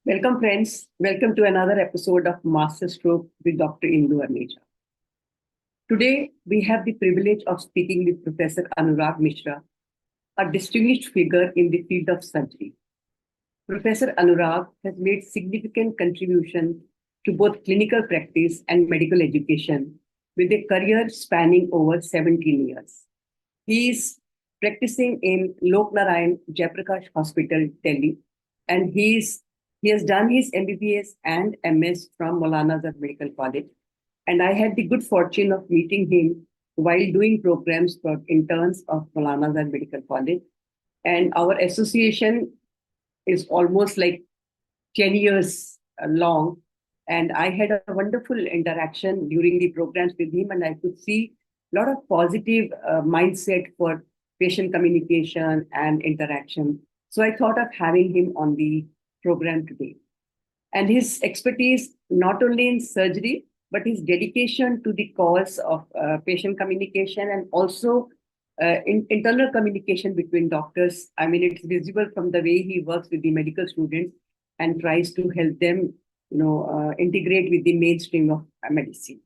Welcome, friends. Welcome to another episode of Master Stroke with Dr. Indu Arneja. Today, we have the privilege of speaking with Professor Anurag Mishra, a distinguished figure in the field of surgery. Professor Anurag has made significant contribution to both clinical practice and medical education with a career spanning over 17 years. He is practicing in Lok Narayan Jayaprakash Hospital, Delhi, and he has done his MBBS and MS from Maulana Azad Medical College. And I had the good fortune of meeting him while doing programs for interns of Maulana Azad Medical College. And our association is almost like 10 years long. And I had a wonderful interaction during the programs with him, and I could see a lot of positive mindset for patient communication and interaction. So I thought of having him on the program today. And his expertise, not only in surgery, but his dedication to the cause of patient communication and also in internal communication between doctors. I mean, it's visible from the way he works with the medical students and tries to help them, integrate with the mainstream of medicine.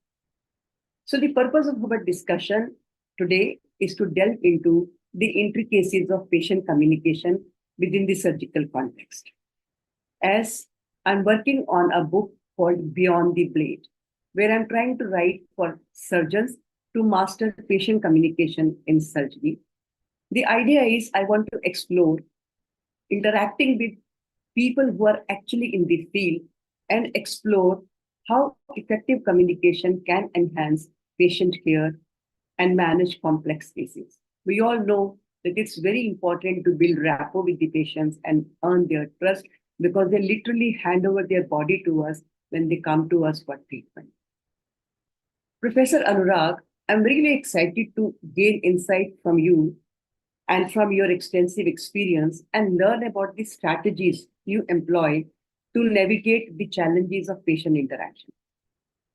So the purpose of our discussion today is to delve into the intricacies of patient communication within the surgical context. As I'm working on a book called Beyond the Blade, where I'm trying to write for surgeons to master patient communication in surgery. The idea is I want to explore interacting with people who are actually in the field and explore how effective communication can enhance patient care and manage complex cases. We all know that it's very important to build rapport with the patients and earn their trust because they literally hand over their body to us when they come to us for treatment. Professor Anurag, I'm really excited to gain insight from you and from your extensive experience and learn about the strategies you employ to navigate the challenges of patient interaction.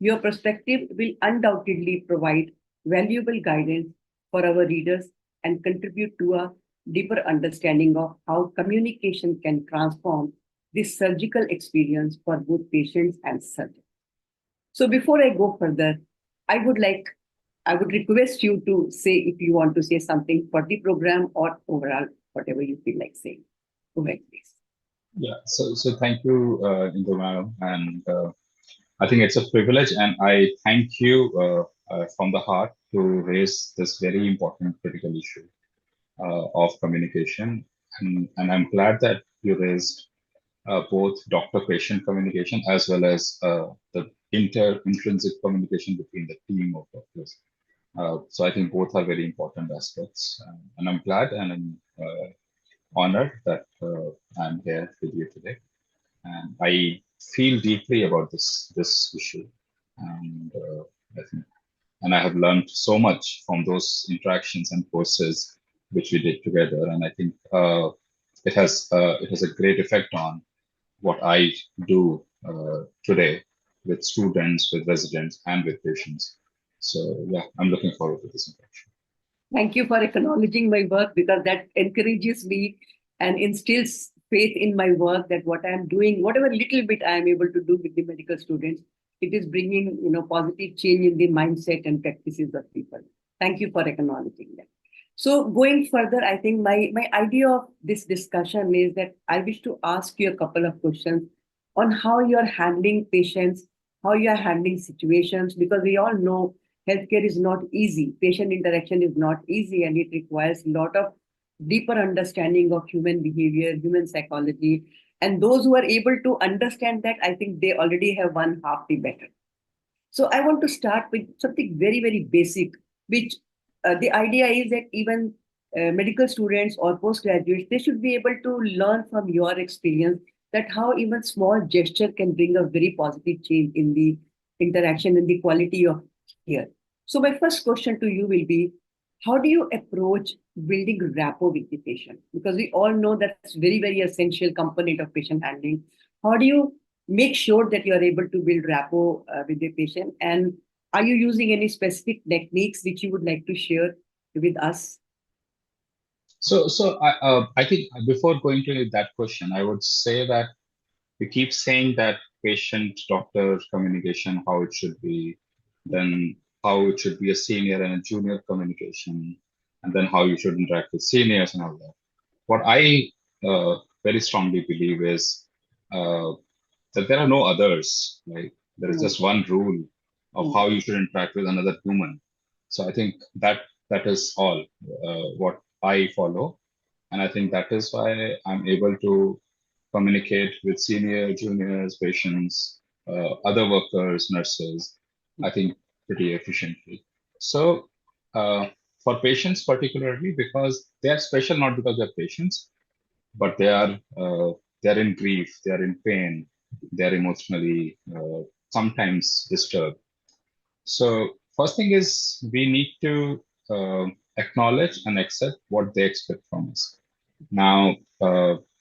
Your perspective will undoubtedly provide valuable guidance for our readers and contribute to a deeper understanding of how communication can transform this surgical experience for both patients and surgeons. So before I go further, I would request you to say if you want to say something for the program or overall, whatever you feel like saying. Go ahead, please. Yeah, so thank you, Indu Madam, and I think it's a privilege, and I thank you from the heart to raise this very important critical issue of communication, and I'm glad that you raised both doctor-patient communication as well as the intrinsic communication between the team of doctors. So I think both are very important aspects, and I'm glad and I'm honored that I'm here with you today. And I feel deeply about this issue, and I think, and I have learned so much from those interactions and courses which we did together, and I think it has a great effect on what I do today with students, with residents, and with patients. So yeah, I'm looking forward to this interaction. Thank you for acknowledging my work because that encourages me and instills faith in my work that what I'm doing, whatever little bit I am able to do with the medical students, it is bringing positive change in the mindset and practices of people. Thank you for acknowledging that. So going further, I think my idea of this discussion is that I wish to ask you a couple of questions on how you're handling patients, how you're handling situations, because we all know healthcare is not easy. Patient interaction is not easy, and it requires a lot of deeper understanding of human behavior, human psychology. And those who are able to understand that, I think they already have one half the battle. So I want to start with something very, very basic, which the idea is that even medical students or postgraduates, they should be able to learn from your experience that how even small gesture can bring a very positive change in the interaction and the quality of care. So my first question to you will be, how do you approach building rapport with the patient? Because we all know that's very, very essential component of patient handling. How do you make sure that you are able to build rapport with the patient? And are you using any specific techniques which you would like to share with us? So I think before going to that question, I would say that we keep saying that patient-doctor communication, how it should be, then how it should be a senior and a junior communication, and then how you should interact with seniors and all that. What I very strongly believe is uh, that there are no others. Like there is mm, just one rule of mm, how you should interact with another human. So I think that is all what I follow, and I think that is why I'm able to communicate with senior, juniors, patients, other workers, nurses. I think pretty efficiently. So for patients particularly, because they are special not because they're patients, but they are in grief, they are in pain, they are emotionally sometimes disturbed. So first thing is we need to acknowledge and accept what they expect from us. Now,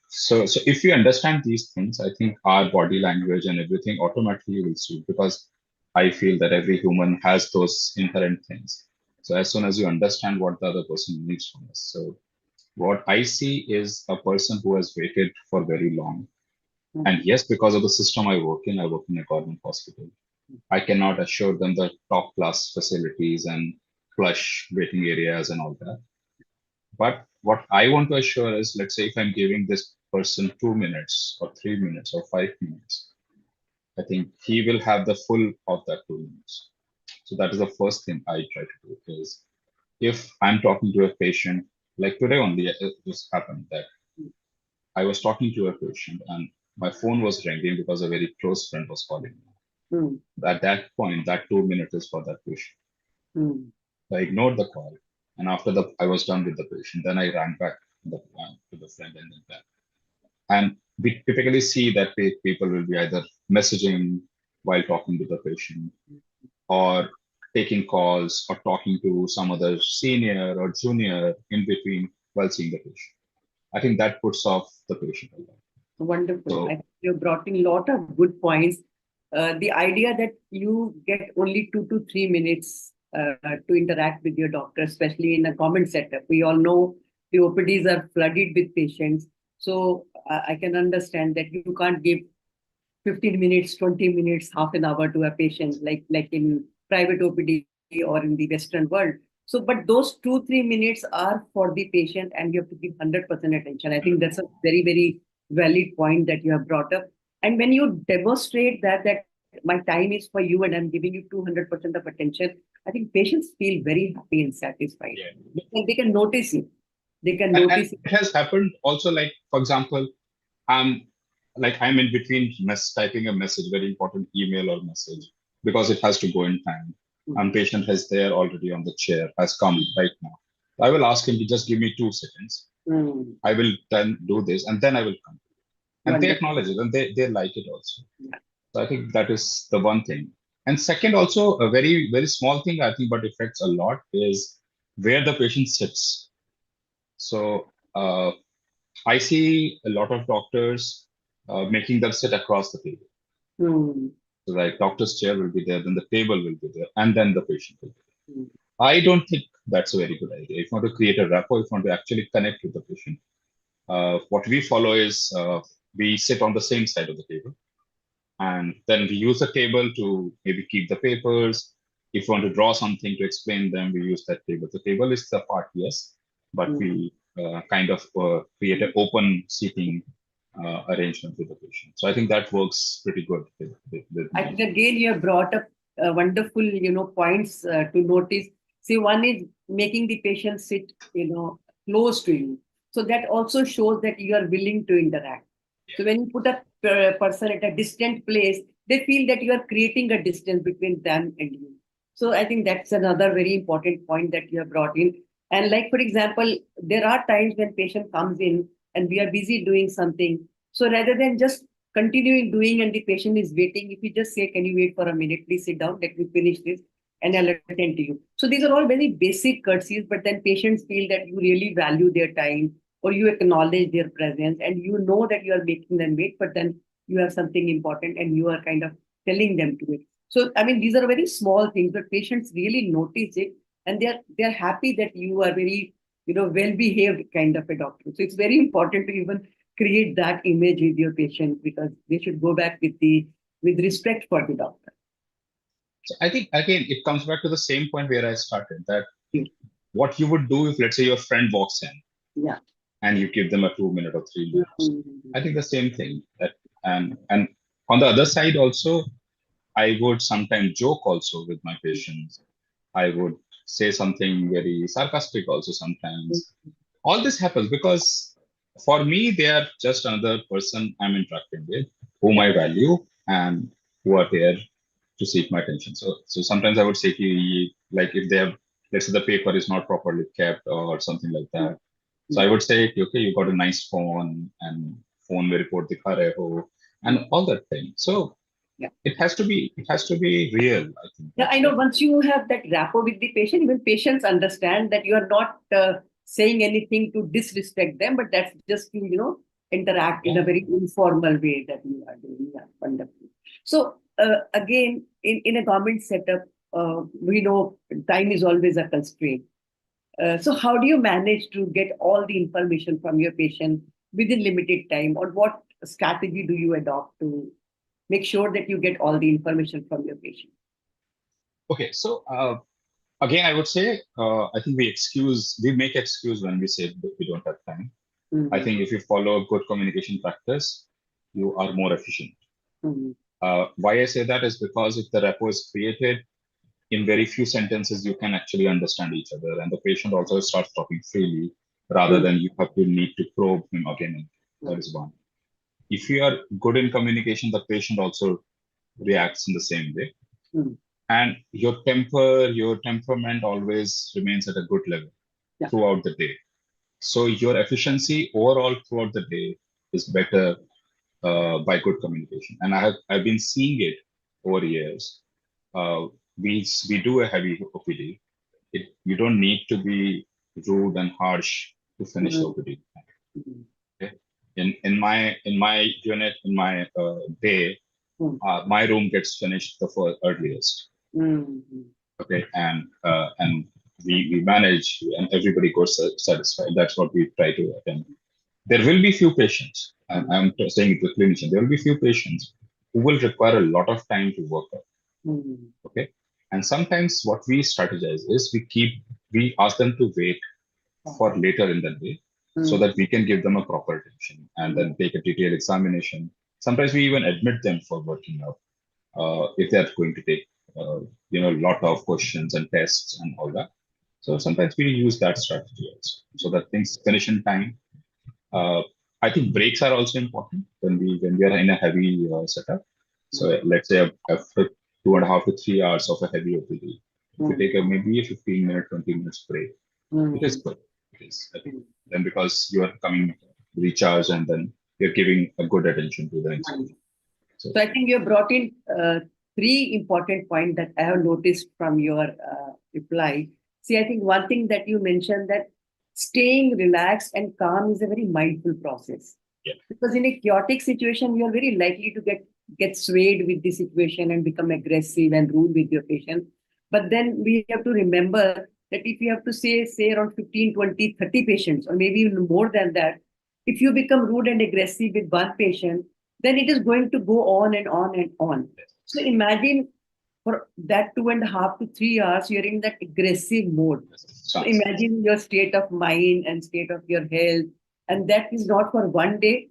so if we understand these things, I think our body language and everything automatically will suit, because I feel that every human has those inherent things. So as soon as you understand what the other person needs from us, so what I see is a person who has waited for very long. mm, And yes, because of the system I work in a government hospital. I cannot assure them the top class facilities and plush waiting areas and all that. But what I want to assure is, let's say if I'm giving this person 2 minutes or 3 minutes or 5 minutes, I think he will have the full of that 2 minutes. So that is the first thing I try to do is if I'm talking to a patient, like today only, it just happened that I was talking to a patient and my phone was ringing because a very close friend was calling me. mm, At that point, that 2 minutes is for that patient. mm, So I ignored the call. And after I was done with the patient, then I ran back to the friend and then back. And we typically see that people will be either messaging while talking to the patient or taking calls or talking to some other senior or junior in between while seeing the patient. I think that puts off the patient a lot. wonderful. I So think you brought in a lot of good points. The idea that you get only 2 to 3 minutes to interact with your doctor, especially in a government setup. We all know the OPDs are flooded with patients. So I can understand that you can't give 15 minutes, 20 minutes, half an hour to a patient, like in private OPD or in the Western world. So, but those 2, 3 minutes are for the patient and you have to give 100% attention. I think that's a very, very valid point that you have brought up. And when you demonstrate that my time is for you and I'm giving you 200% of attention, I think patients feel very happy and satisfied. yeah. They can notice it. They can And notice it. it has happened also, like for example, I'm I'm in between typing a message, very important email or message, because it has to go in time. And patient has there already on the chair, has come right now. I will ask him to just give me 2 seconds. Mm, I will then do this and then I will come. And they wonderful. acknowledge it and they like it also. So I think that is the one thing. And second, also a very, very small thing, I think, but affects a lot is where the patient sits. So I see a lot of doctors making them sit across the table. Mm, So like doctor's chair will be there, then the table will be there, and then the patient will be mm, there. I don't think that's a very good idea. If you want to create a rapport, if you want to actually connect with the patient, what we follow is we sit on the same side of the table, and then we use the table to maybe keep the papers. If you want to draw something to explain them, we use that table. The table is the part, yes, but mm. we kind of create an open seating arrangement with the patient. So I think that works pretty good with I me. think again you have brought up wonderful, points to notice. See, one is making the patient sit, close to you. So that also shows that you are willing to interact. So when you put a person at a distant place, they feel that you are creating a distance between them and you. So I think that's another very important point that you have brought in. And like for example, there are times when patient comes in and we are busy doing something. So rather than just continuing doing and the patient is waiting, if you just say, can you wait for a minute, please sit down, let me finish this and I'll attend to you. So these are all very basic courtesies, but then patients feel that you really value their time or you acknowledge their presence and you know that you are making them wait, but then you have something important and you are kind of telling them to it. So I mean, these are very small things, but patients really notice it and they're happy that you are very, well behaved kind of a doctor. So it's very important to even create that image with your patient, because they should go back with respect for the doctor. So I think again it comes back to the same point where I started, that what you would do if, let's say, your friend walks in Yeah. and you give them a 2 minute or 3 minutes. Mhm. I think the same thing. That and on the other side also, I would sometimes joke also with my patients. I would say something very sarcastic also sometimes. All this happens because for me, they are just another person I'm interacting with, whom Yeah. I value and who are there to seek my attention. So sometimes I would say, like if they have, let's say the paper is not properly kept or something like that. So I would say, okay, you got a nice phone and phone mein report dikha rahe ho and all that thing. So Yeah. it has to be real. I think Yeah, that's I know. what. Once you have that rapport with the patient, even patients understand that you are not saying anything to disrespect them, but that's just to, interact in Yeah. a very informal way that you are doing. Yeah, wonderful. So, again, in a government setup, we know time is always a constraint. So, how do you manage to get all the information from your patient within limited time, or what strategy do you adopt to make sure that you get all the information from your patient? Okay. So again, I would say I think we make excuse when we say that we don't have time. I Mhm. think if you follow good communication practice, you are more efficient. Mhm. Why I say that is because if the rapport is created, in very few sentences you can actually understand each other, and the patient also starts talking freely rather Mhm. than you have to need to probe him again and again. That is one. If you are good in communication, the patient also reacts in the same way, Mhm. and your temperament always remains at a good level Yeah. throughout the day. So your efficiency overall throughout the day is better by good communication, and I've been seeing it over years. Uh, we do a heavy OPD. You don't need to be rude and harsh to finish the Mhm. OPD. Mhm. Okay? In my unit, in my day, my room gets finished the first earliest. Mhm. Okay, and we manage, and everybody goes satisfied. That's what we try to attempt. There will be few patients, and I'm saying it to clinician, there will be few patients who will require a lot of time to work up. Mhm. Okay, and sometimes what we strategize is we ask them to wait for later in the day so Mhm. that we can give them a proper attention and then take a detailed examination. Sometimes we even admit them for working out if they're going to take a lot of questions and tests and all that. So sometimes we use that strategy also so that things finish in time. uh, I think breaks are also important when we are in a heavy setup. So let's say after 2.5 to 3 hours of a heavy OPD, if you Mhm. take maybe a 15-minute, 20 minutes break, it is Mhm. good. It is, I think. Then because you are coming recharge and then you're giving a good attention to the Mhm. institution. So So I think you have brought in three important points that I have noticed from your reply. See, I think one thing that you mentioned, that staying relaxed and calm is a very mindful process. yeah, Because in a chaotic situation, you are very likely to get swayed with the situation and become aggressive and rude with your patient. But then we have to remember that if you have to say around 15, 20, 30 patients, or maybe even more than that, if you become rude and aggressive with one patient, then it is going to go on and on and on. So imagine for that 2.5 to 3 hours, you're in that aggressive mode. So chance. imagine your state of mind and state of your health. And that is not for one day,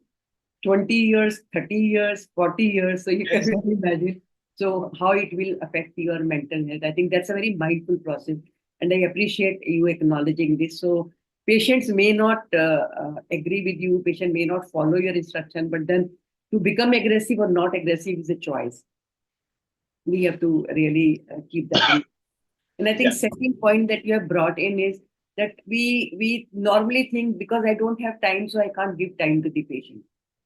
20 years, 30 years, 40 years. So you can Yes. really imagine. So how it will affect your mental health. I think that's a very mindful process. And I appreciate you acknowledging this. So patients may not agree with you, patient may not follow your instruction, but then to become aggressive or not aggressive is a choice. We have to really keep that in. And I think Yeah. second point that you have brought in is that we normally think, because I don't have time, so I can't give time to the patient.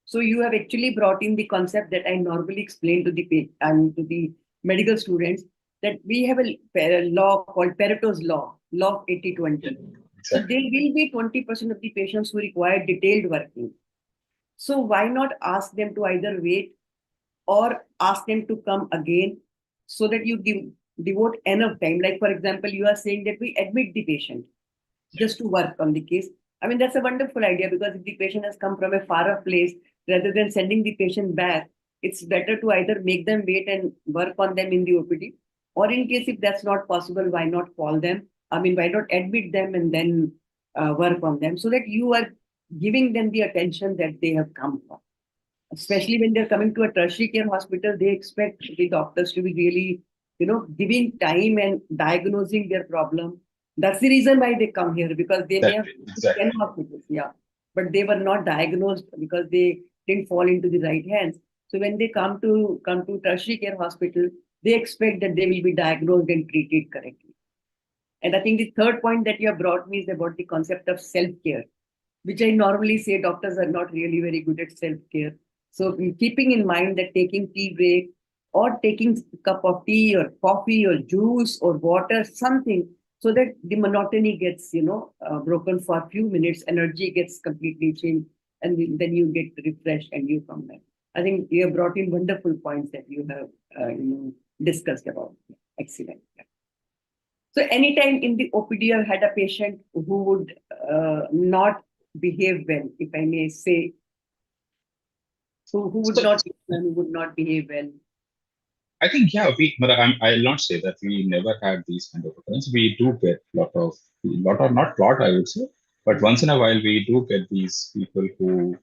So you have actually brought in the concept that I normally explain to the and to the medical students, that we have a law called Pareto's law of Yeah. 80/20. So Exactly. there will be 20% of the patients who require detailed working. So why not ask them to either wait or ask them to come again, so that you devote enough time. Like, for example, you are saying that we admit the patient Yeah. just to work on the case. I mean, that's a wonderful idea, because if the patient has come from a far off place, rather than sending the patient back, it's better to either make them wait and work on them in the OPD, or in case if that's not possible, why not call them? I mean, why not admit them and then work on them, so that you are giving them the attention that they have come for. Especially when they're coming to a tertiary care hospital, they expect the doctors to be really, giving time and diagnosing their problem. That's the reason why they come here, because they may have Exactly. 10 hospitals, yeah, but they were not diagnosed because they didn't fall into the right hands. So when they come to tertiary care hospital, they expect that they will be diagnosed and treated correctly. And I think the third point that you have brought me is about the concept of self-care, which I normally say doctors are not really very good at self-care. So keeping in mind that taking tea break, or taking a cup of tea or coffee or juice or water, something, so that the monotony gets, broken for a few minutes, energy gets completely changed, and then you get refreshed and you come back. I think you have brought in wonderful points that you have, discussed about. Excellent. So anytime in the OPD, I've had a patient who would not behave well, if I may say, who would So not listen, who would not behave well. I think, yeah, but I'll not say that we never had these kind of occurrences. We do get lot or not lot, I would say, but once in a while we do get these people who,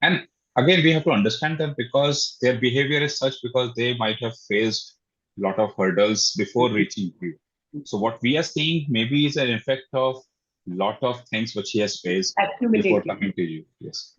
and again, we have to understand them because their behavior is such because they might have faced a lot of hurdles before reaching you. So what we are seeing maybe is an effect of lot of things which he has faced before Accumulating. coming to you. Yes.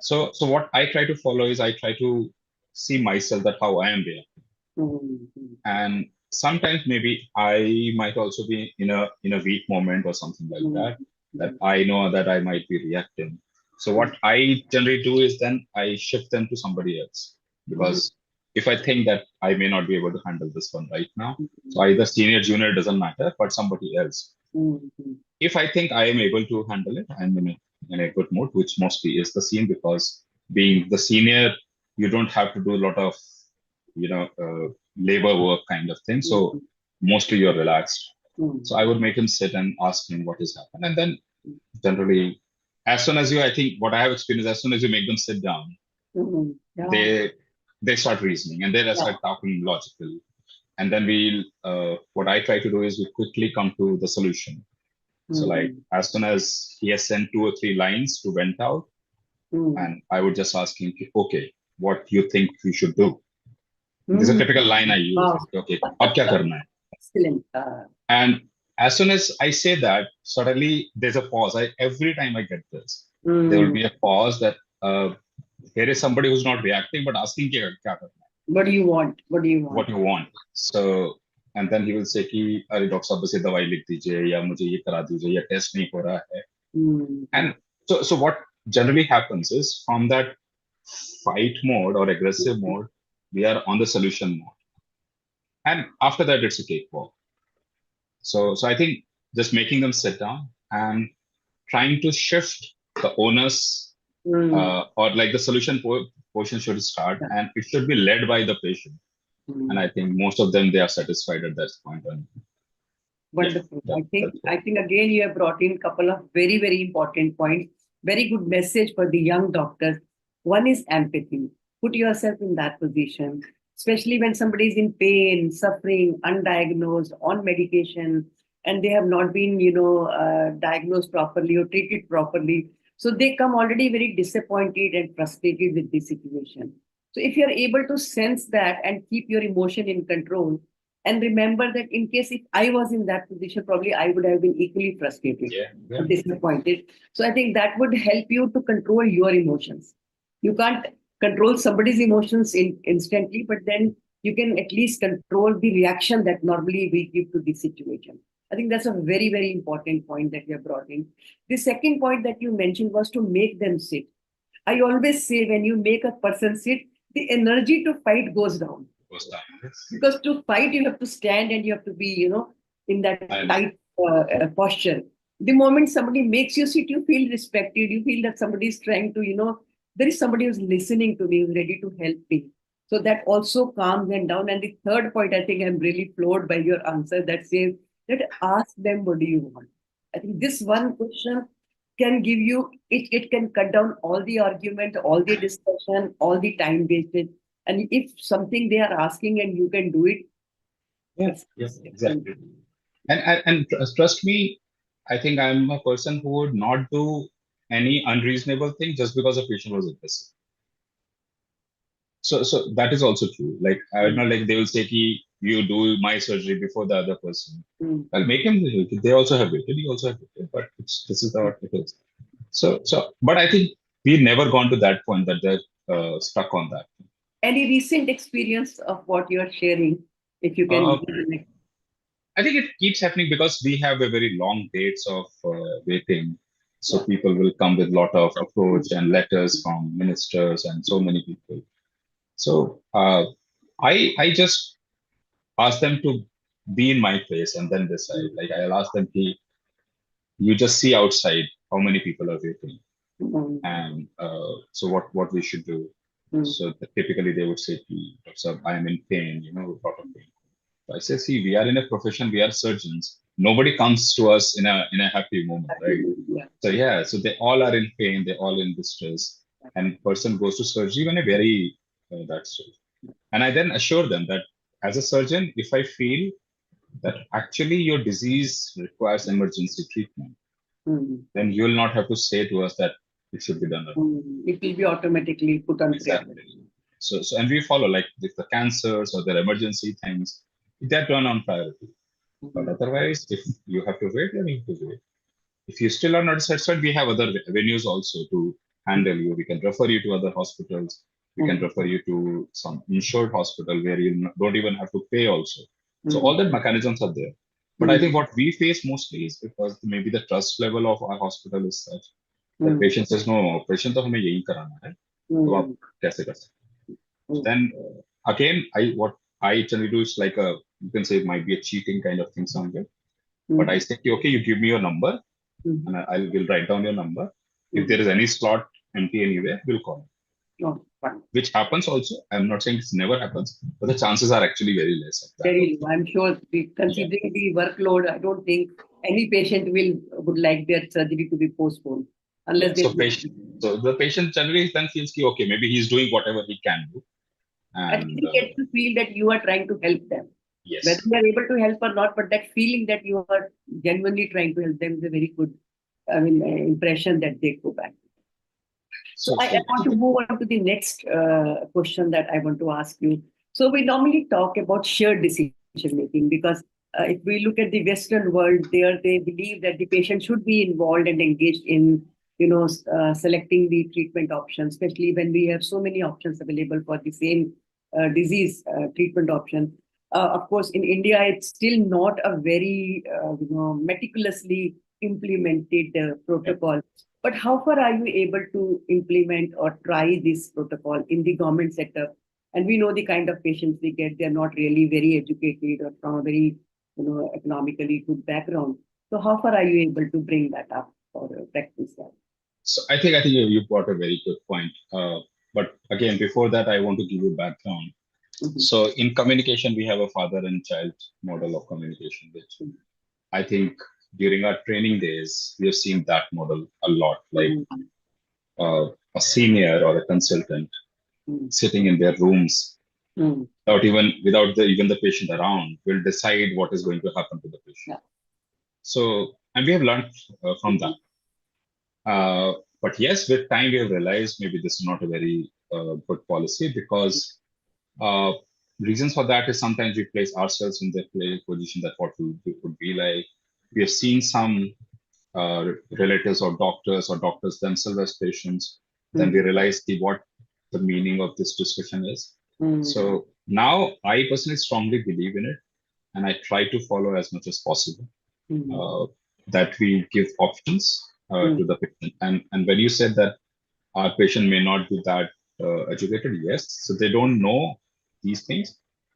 So what I try to follow is I try to see myself that how I am reacting. Mhm. And sometimes maybe I might also be in a weak moment or something like Mhm. that I know that I might be reacting. So what I generally do is then I shift them to somebody else, Mhm. because if I think that I may not be able to handle this one right now, so Mhm. either senior junior doesn't matter, but somebody else. Mhm. If I think I am able to handle it, I'm in a good mood, which mostly is the scene, because being the senior, you don't have to do a lot of, labor work kind of thing. So Mhm. mostly you're relaxed. So Mhm. I would make him sit and ask him what has happened. And then generally, as soon as I think what I have experienced, as soon as you make them sit down, Mhm. Yeah. they they start reasoning and they Yeah. start talking logically. And then what I try to do is we quickly come to the solution. So like Mhm. as soon as he has sent 2 or 3 lines to vent out, Mhm. and I would just ask him, okay, what do you think we should do? This is a Mhm. typical line I use. Wow. Like, okay, ab kya karna hai? Excellent. And as soon as I say that, suddenly there's a pause. Every time I get this, there will Mm. be a pause that here is somebody who's not reacting but asking kya karna hai? What do you want? What do you What want? you want. So and then he will say कि अरे doctor साहब बस ये दवाई लिख दीजिए या मुझे ये करा दीजिए या टेस्ट नहीं हो रहा है. Mhm. And so what generally happens is from that fight mode or aggressive mode, we are on the solution mode. And after that, it's a cakewalk. So I think just making them sit down and trying to shift the onus, Mm. or like the solution portion should start, Yeah. and it should be led by the patient. And I Mm. think most of them, they are satisfied at that point. And yeah, Wonderful. that, I think that's I what. think again you have brought in a couple of very, very important points. Very good message for the young doctors. One is empathy. Put yourself in that position, especially when somebody is in pain, suffering, undiagnosed, on medication, and they have not been, diagnosed properly or treated properly. So they come already very disappointed and frustrated with the situation. So if you are able to sense that and keep your emotion in control, and remember that in case if I was in that position, probably I would have been equally frustrated Yeah, or yeah, disappointed. So I think that would help you to control your emotions. You can't control somebody's emotions instantly, but then you can at least control the reaction that normally we give to the situation. I think that's a very, very important point that you have brought in. The second point that you mentioned was to make them sit. I always say when you make a person sit, the energy to fight goes down, first time. Yes. because to fight you have to stand and you have to be, in that I know. tight posture. The moment somebody makes you sit, you feel respected, you feel that somebody is trying to, there is somebody who's listening to me, who's ready to help me. So that also calms them down. And the third point, I think I'm really floored by your answer that says that ask them, what do you want? I think this one question can give you, it can cut down all the argument, all the discussion, all the time wasted. And if something they are asking and you can do it, Yeah, it's, yeah, it's different. exactly. And trust me, I think I'm a person who would not do any unreasonable thing just because a patient was aggressive. So that is also true. Like I don't Mm, know, like they will say, "Ki, you do my surgery before the other person." mm, Well, make him do it. They also have waited. He also have waited. But this is mm. what it is. But I think we've never gone to that point that they're stuck on that. Any recent experience of what you're sharing, if you can Uh, give an I think it keeps happening because we have a very long dates of waiting. So yeah. people will come with a lot of Mm, approach and letters from ministers and so many people. So I just ask them to be in my place and then decide. Like I'll ask them, "Ki, you just see outside how many people are waiting, mm, and so what we should do." mm, So typically they would say, "Ki, Dr. Sir, I am in pain, a lot of pain." So I say, see, we are in a profession, we are surgeons. Nobody comes to us in a happy moment, right? yeah. So yeah, so they all are in pain, they all in distress, and person goes to surgery when a very that stage. And I then assure them that as a surgeon, if I feel that actually your disease requires emergency treatment, Mm, then you will not have to say to us that it should be done alone. it will be automatically put on priority. Exactly. So and we follow like if the cancers or the emergency things, they're done on priority. But Mm, otherwise, if you have to wait, then you have to wait. If you still are not satisfied, we have other venues also to handle you. We can refer you to other hospitals. We can mm, refer you to some insured hospital where you don't even have to pay also. So mm, all that mechanisms are there. But I mm, think what we face mostly is because maybe the trust level of our hospital is such that mm, patient says, no, patient तो हमें यही कराना है. तो आप mm, कैसे कर सकते? mm, Then again, what I generally do is like you can say it might be a cheating kind of thing somewhere. But I mm, say, okay, you give me your number mm, and I will write down your number. If mm. there is any slot empty anywhere, we'll call. Oh, fine. Which happens also. I'm not saying it's never happens, but the chances are actually very less of that Very also. low. I'm sure, Yeah. considering the workload, I don't think any patient would like their surgery to be postponed Yeah. unless they. So the patient generally then feels ki, okay, maybe he's doing whatever he can do. At least And they get to feel that you are trying to help them, whether yes. you are able to help or not. But that feeling that you are genuinely trying to help them is a very good, I mean, impression that they go back. So So I want to move on to the next question that I want to ask you. So we normally talk about shared decision making because if we look at the Western world, there they believe that the patient should be involved and engaged in, selecting the treatment options, especially when we have so many options available for the same disease treatment option. Of course, in India, it's still not a very meticulously implemented yeah. protocol, but how far are you able to implement or try this protocol in the government sector? And we know the kind of patients we get; they're not really very educated or from a very, economically good background. So how far are you able to bring that up or practice that? So I think you brought a very good point. But again, before that, I want to give you background. Mhm. So in communication, we have a father and child model of communication, which I think during our training days, we have seen that model a lot, like Mhm. a senior or a consultant Mhm. sitting in their rooms Mhm. without even the patient around will decide what is going to happen to the patient. Yeah. So, and we have learned from that. Mhm. But yes, with time, we have realized maybe this is not a very good policy because uh, reasons for that is sometimes we place ourselves in the position that what we would be like. We have seen some relatives or doctors themselves as patients. Then we Mhm. realize what the meaning of this discussion is. Mhm. So now I personally strongly believe in it, and I try to follow as much as possible Mhm. uh, that we give options Mhm. to the patient. And when you said that our patient may not be that educated, yes, so they don't know these things,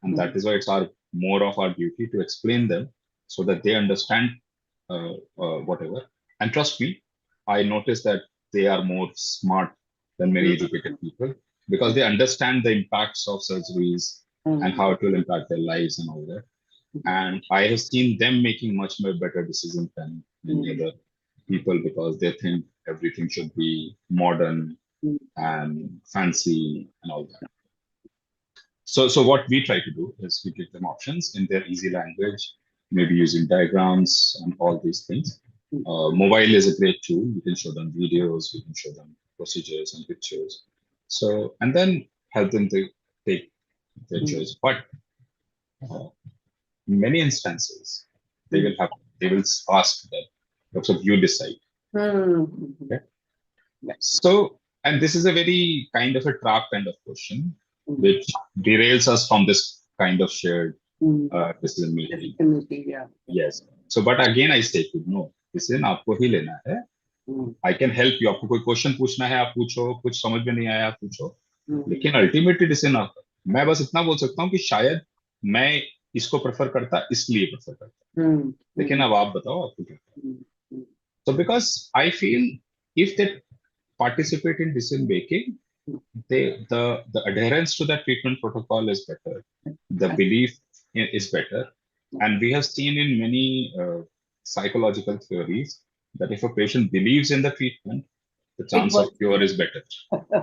and that Mhm. is why it's our more of our duty to explain them so that they understand whatever. And trust me, I notice that they are more smart than many educated people because they understand the impacts of surgeries and Mhm. how it will impact their lives and all that. And I have seen them making much more better decisions than many Mhm. other people because they think everything should be modern and fancy and all that. So what we try to do is we give them options in their easy language, maybe using diagrams and all these things. Mobile is a great tool. You can show them videos, you can show them procedures and pictures. So, and then help them to take their choice. But in many instances, they will ask that, so you decide. Okay? So, and this is a very kind of a trap kind of question, which derails us from this kind of shared decision making. Yeah. Yes. So, but again, I say to no, decision आपको ही लेना है. I can help you. आपको कोई question पूछना है आप पूछो, कुछ समझ में नहीं आया आप पूछो. लेकिन अल्टीमेटली डिसीजन आपका. मैं बस इतना बोल सकता हूँ कि शायद मैं इसको प्रेफर करता इसलिए प्रेफर करता. लेकिन अब आप बताओ आपको क्या. So because I feel if they participate in decision making, the adherence to that treatment protocol is better. The belief is better. And we have seen in many psychological theories that if a patient believes in the treatment, the chance of cure is better.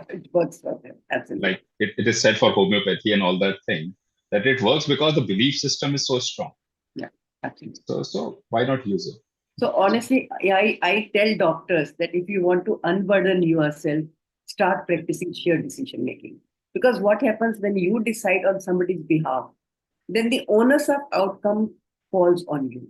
It works for them, absolutely. Like it is said for homeopathy and all that thing, that it works because the belief system is so strong. Yeah, absolutely. So why not use it? So honestly, I tell doctors that if you want to unburden yourself, start practicing shared decision making. Because what happens when you decide on somebody's behalf, then the onus of outcome falls on you.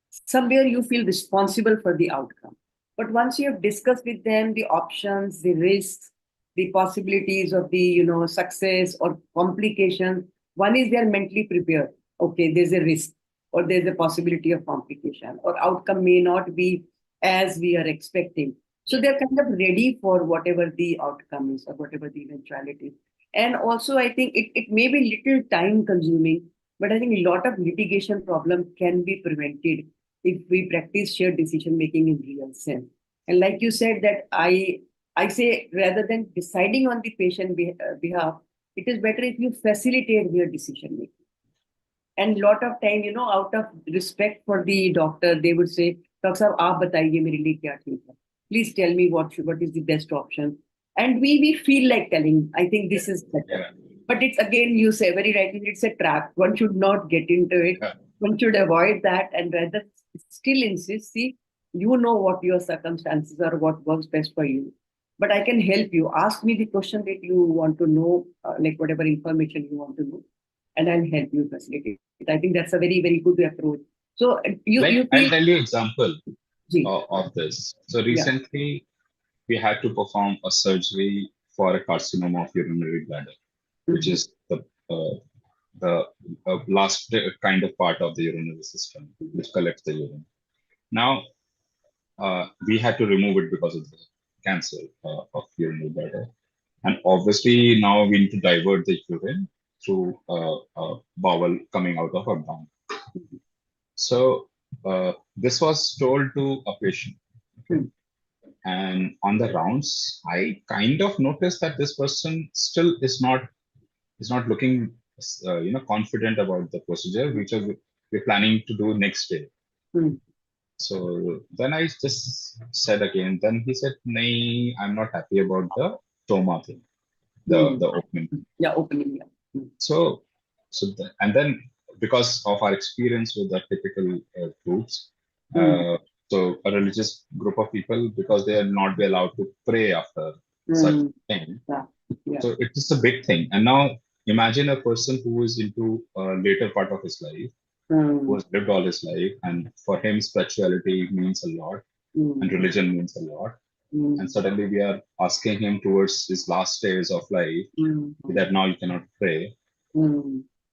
Somewhere you feel responsible for the outcome. But once you have discussed with them the options, the risks, the possibilities of the success or complications, one is they are mentally prepared. Okay, there's a risk or there's a possibility of complication or outcome may not be as we are expecting. So they're kind of ready for whatever the outcome is or whatever the eventuality is. And also, I think it may be little time consuming, but I think a lot of litigation problem can be prevented if we practice shared decision making in real sense. And like you said, that I say rather than deciding on the patient behalf, it is better if you facilitate their decision making. And lot of time, out of respect for the doctor, they would say, Doctor Sahab, aap bataiye mere liye kya theek hai. Please tell me what is the best option. And we feel like telling, I think this is better. But it's again, you say very rightly, it's a trap. One should not get into it. One should avoid that and rather still insist, see, you know what your circumstances are, what works best for you. But I can help you. Ask me the question that you want to know, like whatever information you want to know, and I'll help you facilitate it. I think that's a very, very good approach. So I'll tell you an example of this. So recently, we had to perform a surgery for a carcinoma of urinary bladder, which is the last kind of part of the urinary system, which collects the urine. Now, we had to remove it because of the cancer of urinary bladder. And obviously, now we need to divert the urine through a bowel coming out of our bowel. So this was told to a patient. Okay? And on the rounds, I kind of noticed that this person still is not looking, confident about the procedure, which we're planning to do next day. So then I just said again. Then he said, "Nay, I'm not happy about the stoma thing, the opening." Yeah, opening. Yeah. So and then because of our experience with the typical groups. So a religious group of people, because they are not be allowed to pray after such thing. Yeah. So it is a big thing. And now imagine a person who is into a later part of his life, who has lived all his life, and for him spirituality means a lot, and religion means a lot. And suddenly we are asking him towards his last days of life that now you cannot pray.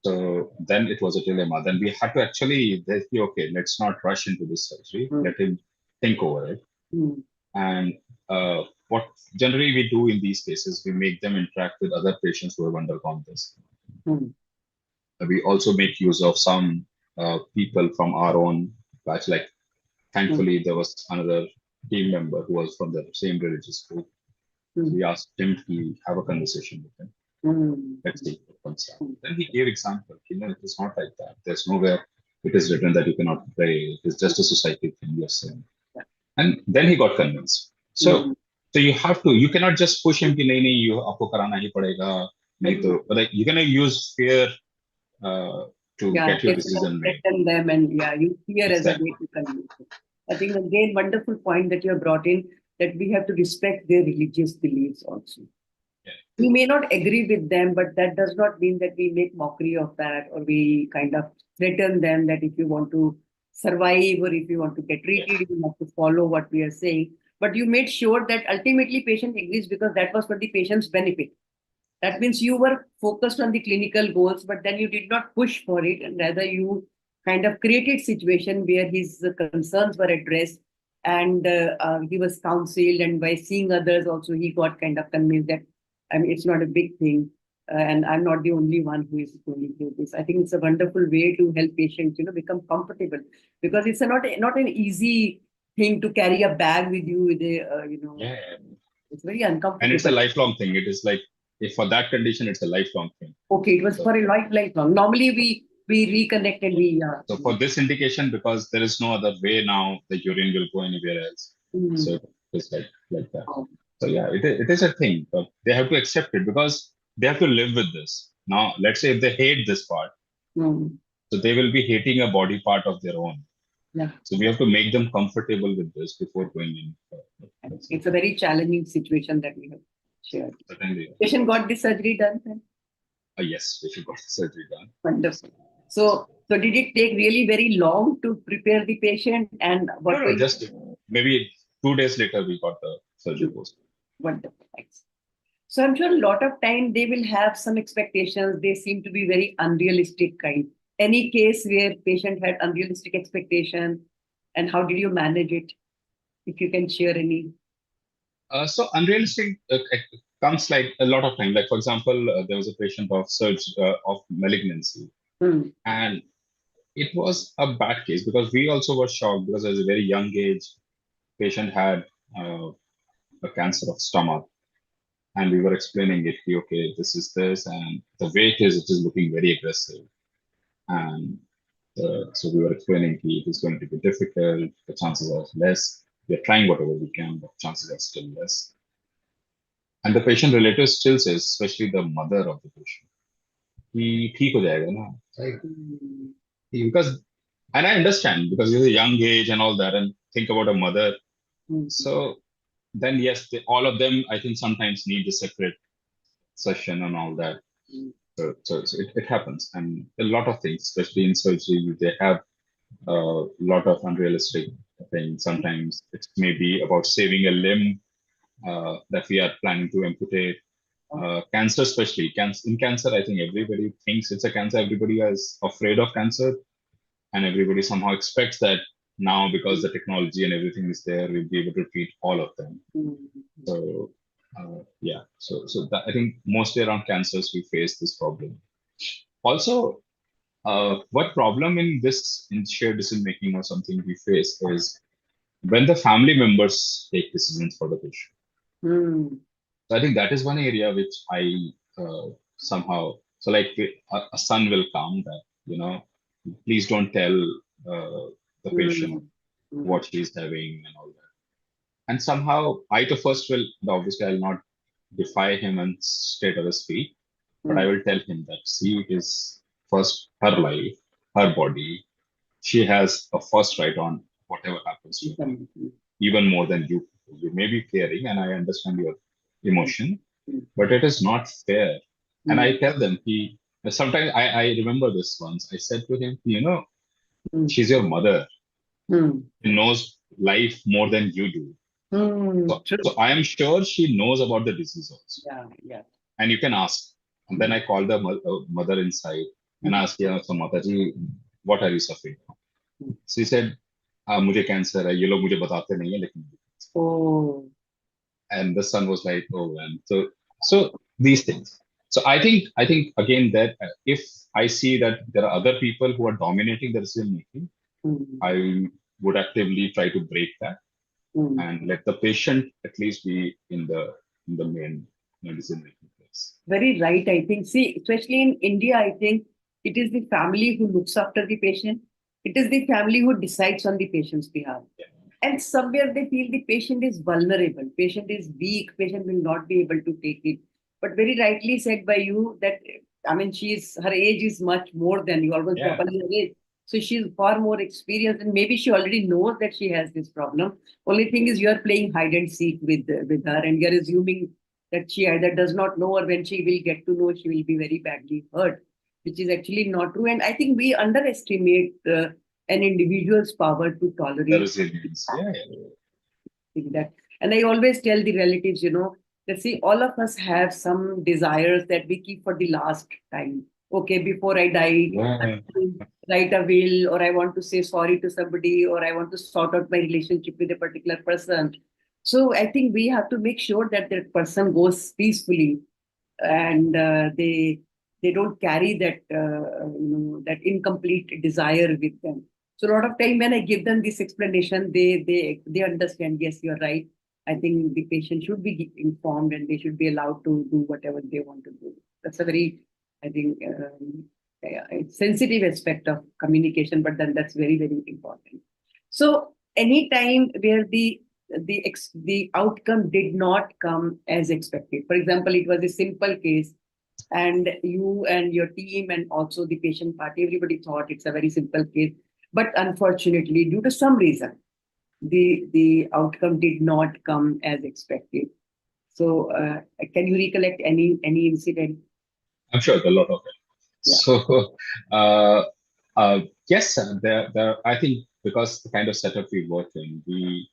So then it was a dilemma. Then we had to actually say, okay, let's not rush into this surgery. Let him think over it. And what generally we do in these cases, we make them interact with other patients who have undergone this. We also make use of some people from our own batch. Like, thankfully, there was another team member who was from the same religious group. We asked him to have a conversation with him. Let's see what comes out. Then he gave example. It is not like that. There's nowhere it is written that you cannot pray. It is just a society thing you're saying. And then he got convinced. So so you cannot just push him कि नहीं नहीं you आपको कराना ही पड़ेगा नहीं तो like you cannot use fear uh, to Yeah, get your instead of decision made. threaten them and yeah, use fear as a way Exactly. to convince them. I think again, wonderful point that you have brought in, that we have to respect their religious beliefs also. Yeah. We may not agree with them, but that does not mean that we make mockery of that or we kind of threaten them that if you want to survive or if you want to get treated, you have to follow what we are saying. But you made sure that ultimately patient agrees because that was for the patient's benefit. That means you were focused on the clinical goals, but then you did not push for it, and rather you kind of created situation where his concerns were addressed, and he was counseled, and by seeing others also he got kind of convinced that I mean it's not a big thing, and I'm not the only one who is going through this. I think it's a wonderful way to help patients, become comfortable because it's not an easy thing to carry a bag with you with a Yeah. it's very And it's a uncomfortable. lifelong thing. It is like if for that condition, it's a lifelong thing. Okay, it was So, for a lifelong. Normally, we reconnect and we so for this indication, because there is no other way now, the urine will go anywhere else. mm, So it's like that. oh, So yeah, it is a thing, but they have to accept it because they have to live with this. Now, let's say if they hate this part, mm, so they will be hating a body part of their own. yeah, So we have to make them comfortable with this before going in. That's it. it's a very challenging situation that we have shared. Certainly. Patient got the surgery done. Then? Yes, we should got the surgery done. Wonderful. So did it take really very long to prepare the patient? And No, what were no, just maybe 2 days later we got the surgery you? post. Wonderful. Thanks. So I'm sure a lot of time they will have some expectations. They seem to be very unrealistic kind. Any case where patient had unrealistic expectation, and how did you manage it? If you can share any. So unrealistic comes like a lot of time. Like for example, there was a patient of surge of malignancy, Hmm. and it was a bad case because we also were shocked because at a very young age, patient had uh, a cancer of stomach, and we were explaining it. Okay, this is this, and the way it is looking very aggressive, and so we were explaining it is going to be difficult. The chances are less. We are trying whatever we can, but chances are still less. And the patient relative still says, especially the mother of the patient, he ठीक हो जाएगा ना, right? Hmm. Because and I understand because he's a young age and all that, and think about a mother. Hmm. So then yes, all of them I think sometimes need a separate session and all that. So it happens, and a lot of things, especially in surgery, they have a lot of unrealistic things. Sometimes it's maybe about saving a limb that we are planning to amputate. Cancer, especially in cancer, I think everybody thinks it's a cancer. Everybody is afraid of cancer, and everybody somehow expects that now because the technology and everything is there, we'll be able to treat all of them. Hmm. So yeah, so that, I think mostly around cancers we face this problem. Also, what problem in this in shared decision making or something we face is when the family members take decisions for the patient. Hmm. So I think that is one area which I somehow so like a son will come that please don't tell the patient Hmm. Hmm. what she's having and all that. And somehow I to first will obviously I'll not defy him and straight away speak, but I Hmm. will tell him that see it is first her life, her body. She has a first right on whatever happens to her, Hmm. even more than you. You may be caring, and I understand your emotion, Hmm. but it is not fair. And Hmm. I tell them, sometimes I remember this once. I said to him, Hmm. she's your mother. Hmm. She knows life more than you do. Hmm. So True. I am sure she knows about the disease also. Yeah. Yeah. And you can ask. And then Hmm. I called the mother inside and Hmm. asked, so Mataji, what are you suffering from? Hmm. She said, मुझे cancer है ये लोग मुझे बताते नहीं है लेकिन Oh. and the son was like oh man so these things so I think again that if I see that there are other people who are dominating the decision making Hmm. I would actively try to break that Hmm. and let the patient at least be in the main decision making place. Very right. I think. See, especially in India, I think it is the family who looks after the patient. It is the family who decides on the patient's behalf. And somewhere they feel the patient is vulnerable, patient is weak, patient will not be able to take it. But very rightly said by you that, I mean, her age is much more than you, almost Yeah, double your age. So she's far more experienced, and maybe she already knows that she has this problem. Only thing is, you are playing hide and seek with her, and you're assuming that she either does not know, or when she will get to know, she will be very badly hurt, which is actually not true. And I think we underestimate an individual's power to the tolerate resilience. Yeah, yeah. that. And I always tell the relatives, that see, all of us have some desires that we keep for the last time. Okay, before I die, I Yeah. want to write a will, or I want to say sorry to somebody, or I want to sort out my relationship with a particular person. So I think we have to make sure that that person goes peacefully, and they don't carry that that incomplete desire with them. So a lot of time when I give them this explanation, they understand. Yes, you're right. I think the patient should be informed, and they should be allowed to do whatever they want to do. That's a very, I think, yeah, it's sensitive aspect of communication, but then that's very, very important. So any time where the outcome did not come as expected. For example, it was a simple case, and you and your team and also the patient party, everybody thought it's a very simple case. But unfortunately, due to some reason, the outcome did not come as expected. So, can you recollect any incident? I'm sure there are a lot of it. Yeah. So, uh, yes, I think because the kind of setup we work in, we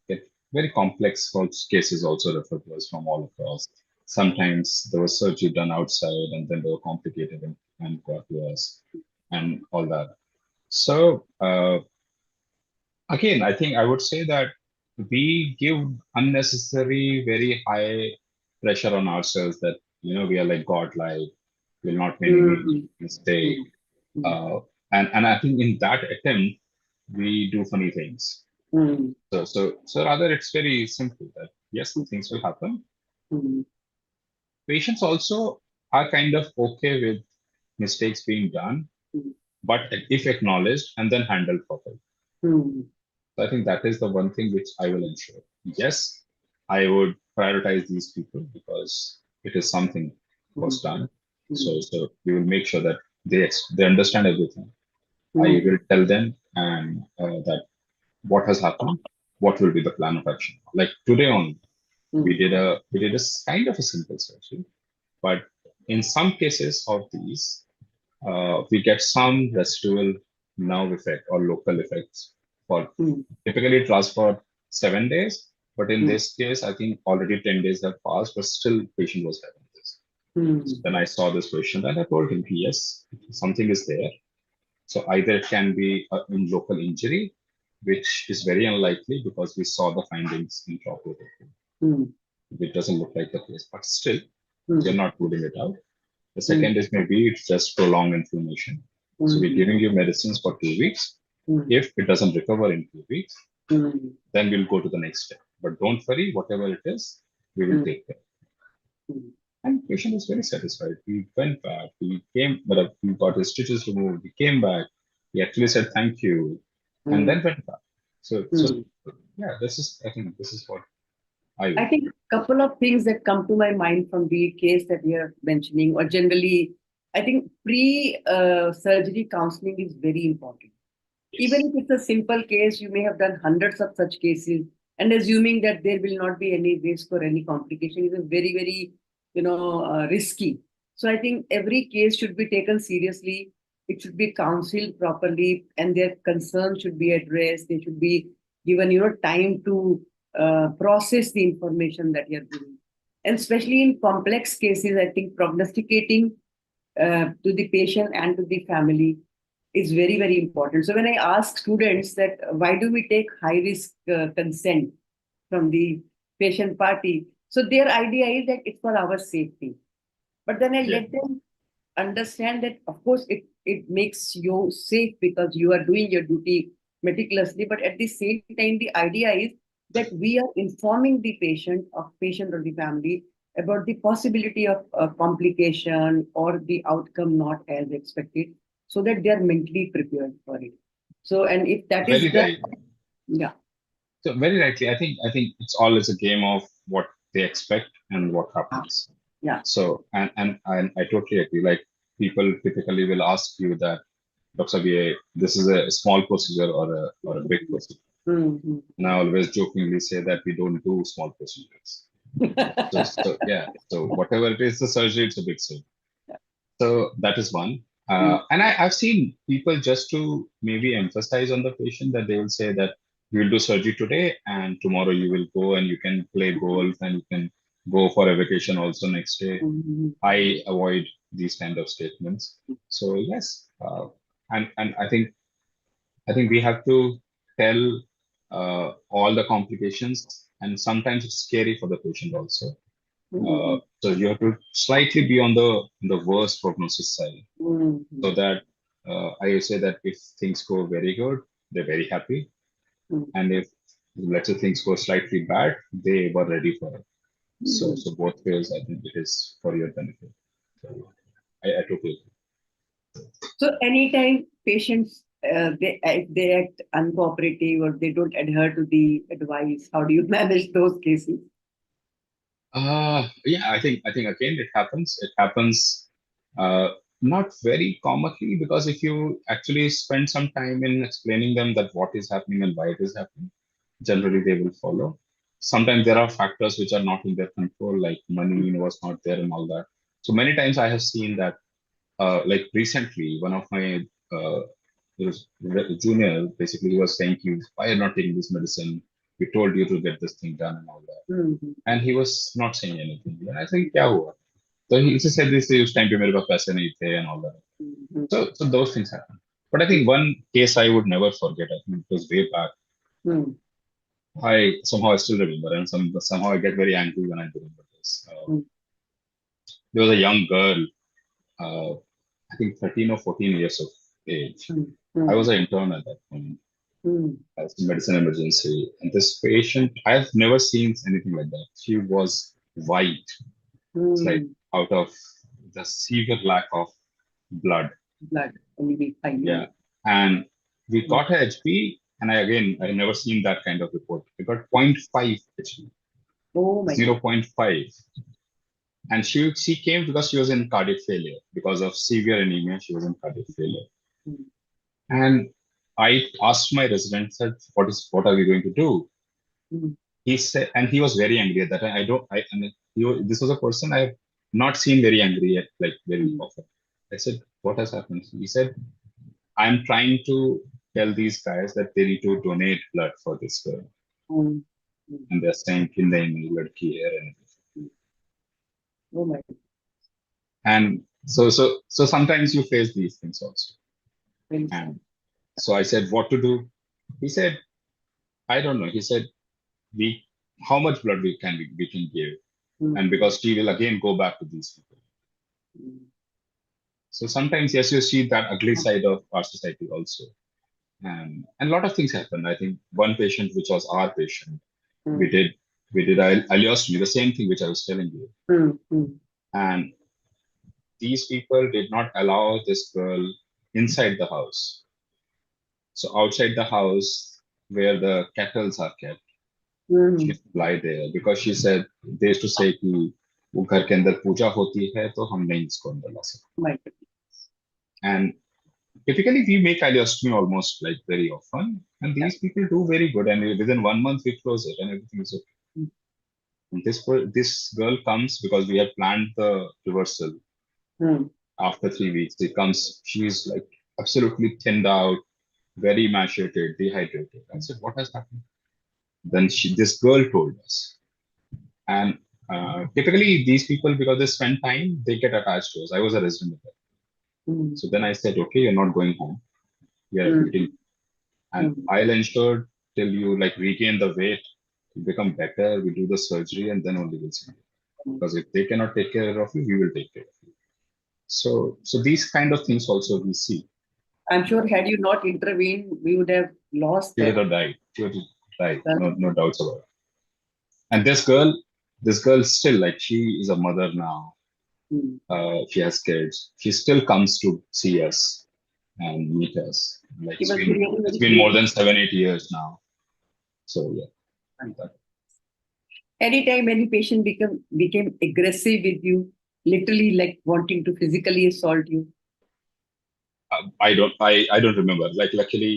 get very complex cases also referred to us from all across. Sometimes there was surgery done outside, and then they were complicated and got to us and all that. So, again, I think I would say that we give unnecessary, very high pressure on ourselves that, we are like godlike, will not make any Mm, mistake. mm, mm, Uh, and I think in that attempt, we do funny things. mm, So rather, it's very simple that yes, things will happen. mm, Patients also are kind of okay with mistakes being done, mm, but if acknowledged and then handled properly. mm, So I think that is the one thing which I will ensure. Yes, I would prioritize these people because it is something mm, was done. mm, So we will make sure that they understand everything. I mm, will tell them and that what has happened, what will be the plan of action. Like today on, mm, we did a kind of a simple surgery, but in some cases of these, we get some residual nerve effect or local effects for mm, typically it lasts for 7 days, but in mm, this case, I think already 10 days have passed, but still patient was having this. So mm, then I saw this patient and I told him, yes, something is there. So either it can be in local injury, which is very unlikely because we saw the findings in intraoperatively. mm, It doesn't look like the case, but still, we are mm, not ruling it out. The mm, second is maybe it's just prolonged inflammation. So we're mm, giving you medicines for 2 weeks. mm, If it doesn't recover in 2 weeks, mm, then we'll go to the next step. But don't worry, whatever it is, we will mm, take care. mm, And patient was very satisfied. He went back, he came, but he got his stitches removed, he came back, he actually said thank you, and mm, then went back. So mm. yeah, I think this is what I I would do. think a couple of things that come to my mind from the case that you're mentioning, or generally, I think pre-surgery counseling is very important. Even Yes. if it's a simple case, you may have done hundreds of such cases, and assuming that there will not be any risk or any complication is a very, very, risky. So I think every case should be taken seriously. It should be counseled properly, and their concerns should be addressed. They should be given, time to process the information that you're giving. And especially in complex cases, I think prognosticating to the patient and to the family is very, very important. So when I ask students that why do we take high risk consent from the patient party, so their idea is that it's for our safety. But then I Yeah. let them understand that, of course, it makes you safe because you are doing your duty meticulously. But at the same time, the idea is that we are informing the patient or the family about the possibility of a complication or the outcome not as expected, so that they are mentally prepared for it. So, and if that is Very done, right. yeah. So very rightly, I think it's always a game of what they expect and what happens. Yeah. So and I totally agree. Like people typically will ask you that, Dr. BA, this is a small procedure or a big procedure. Mm-hmm. And I always jokingly say that we don't do small procedures. So yeah. So whatever it is, the surgery, it's a big surgery. So that is one. And I've seen people just to maybe emphasize on the patient that they will say that you will do surgery today and tomorrow you will go and you can play golf and you can go for a vacation also next day. Mm-hmm. I avoid these kind of statements. So yes, and I think we have to tell all the complications, and sometimes it's scary for the patient also. Mm-hmm. So you have to slightly be on the worst prognosis side, Mm-hmm. so that I say that if things go very good, they're very happy, and if let's say things go slightly bad, they were ready for it. So both ways, I think it is for your benefit. So I totally agree. So anytime patients they act uncooperative or they don't adhere to the advice, how do you manage those cases? Yeah, I think again it happens. It happens uh, not very commonly, because if you actually spend some time in explaining them that what is happening and why it is happening, generally they will follow. Sometimes there are factors which are not in their control, like money was not there and all that. So many times I have seen that, like recently, one of my junior basically was saying, why are you not taking this medicine? We told you to get this thing done and all that. Mm-hmm. And he was not saying anything. And I think, क्या हुआ? So he just said this, उस time पे मेरे पास पैसे नहीं थे and all that. Mm-hmm. So those things happen. But I think one case I would never forget. I think it was way back. Mm-hmm. I somehow I still remember, and somehow I get very angry when I remember this. There was a young girl, uh, I think 13 or 14 years of age. I was an intern at that point. As a medicine emergency, and this patient, I've never seen anything like that. She was white. It's like out of the severe lack of blood. Blood. Only Yeah. And we got her HP, and I never seen that kind of report. We got 0.5 HP, Oh my zero God. point 0.5. And she came because she was in cardiac failure. Because of severe anemia, she was in cardiac failure. And I asked my resident, said, what are we going to do? He said, and he was very angry at that. This was a person I've not seen very angry at, like very often. I said, what has happened? He said, I'm trying to tell these guys that they need to donate blood for this girl. And they're saying, in the blood here and everything. Oh my God. And so sometimes you face these things also. Very sad. And so I said, what to do? He said, I don't know. He said, how much blood we can give, and because she will again go back to these people. So sometimes, yes, you see that ugly side of our society also, and a lot of things happen. I think one patient, which was our patient, we did ileostomy, the same thing which I was telling you, and these people did not allow this girl inside the house. So outside the house, where the kettles are kept, she used to lie there because she said they used to say कि वो घर के अंदर पूजा होती है तो हम नहीं इसको अंदर ला सकते. My God. And typically we make ileostomy almost like very often, and these people do very good, and within 1 month we close it and everything is okay. And this girl comes because we have planned the reversal. After 3 weeks, she comes. She's like absolutely thinned out, very emaciated, dehydrated. I said, "What has happened?" Then this girl told us. And typically, these people, because they spend time, they get attached to us. I was a resident of that. So then I said, okay, you're not going home. We are admitting. And I'll ensure till you like regain the weight, you become better, we do the surgery, and then only we'll see you. Because if they cannot take care of you, we will take care of you. So these kind of things also we see. I'm sure had you not intervened, we would have lost She would that. have died. She would have died. No doubts about it. And this girl still, like, she is a mother now. She has kids. She still comes to see us and meet us. Like She must be really it's very been more brave. than 7, 8 years now. So yeah. That- Anytime any patient became aggressive with you, literally like wanting to physically assault you. I don't remember. Like luckily,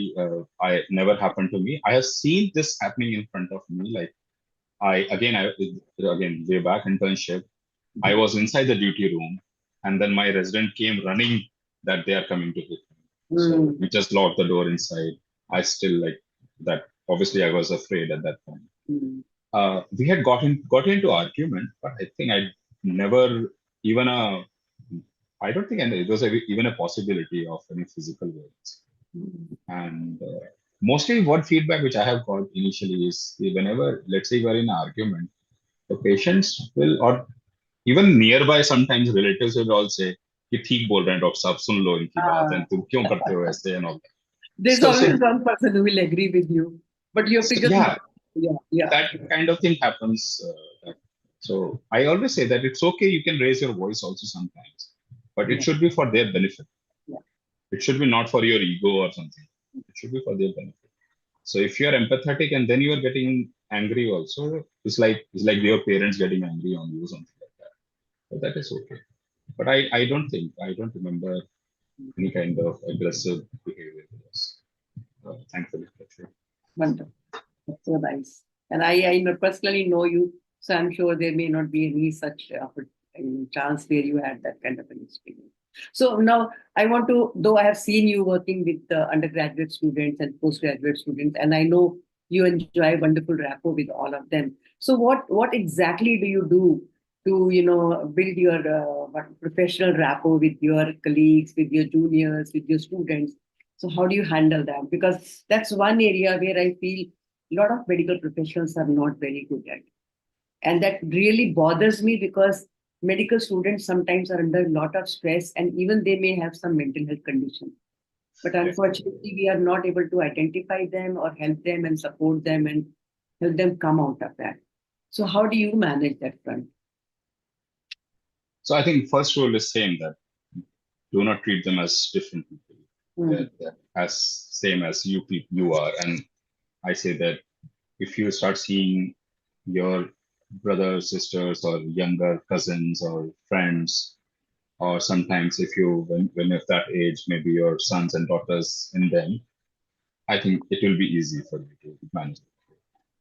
I never happened to me. I have seen this happening in front of me. Like again way back internship. I was inside the duty room, and then my resident came running that they are coming to hit me. So Mm. we just locked the door inside. I still like that. Obviously, I was afraid at that point. Mm. We had got into argument, but I think I never even a. I don't think it was even a possibility of any physical violence. Mm. And mostly, what feedback which I have got initially is whenever, let's say, you are in an argument, the patients will, or even nearby sometimes relatives will all say कि ठीक बोल रहे हैं doctor साहब सुन लो इनकी बात Ah. and तुम क्यों करते हो ऐसे and all that. There's So always one person who will agree with you, but you have to just yeah, yeah, yeah, that kind of thing happens. So I always say that it's okay. You can raise your voice also sometimes, but it yeah, should be for their benefit. yeah. It should be not for your ego or something. It should be for their benefit. So if you are empathetic and then you are getting angry also, it's like your parents getting angry on you, something like that. But that is okay. But I don't remember any kind of aggressive behavior with us. Thankfully, actually. Wonderful. That's so nice. And personally know you, so I'm sure there may not be any such chance where you had that kind of an experience. So now I want to, though I have seen you working with the undergraduate students and postgraduate students, and I know you enjoy wonderful rapport with all of them. So what exactly do you do to build your professional rapport with your colleagues, with your juniors, with your students? So how do you handle that? Because that's one area where I feel a lot of medical professionals are not very good at. And that really bothers me because medical students sometimes are under a lot of stress and even they may have some mental health condition. But Yeah. unfortunately, we are not able to identify them or help them and support them and help them come out of that. So how do you manage that front? So I think first rule is same that do not treat them as different people. Mm. They're as same as you are. And I say that if you start seeing your brothers, sisters, or younger cousins or friends, or sometimes if you when of that age, maybe your sons and daughters in them, I think it will be easy for you to manage.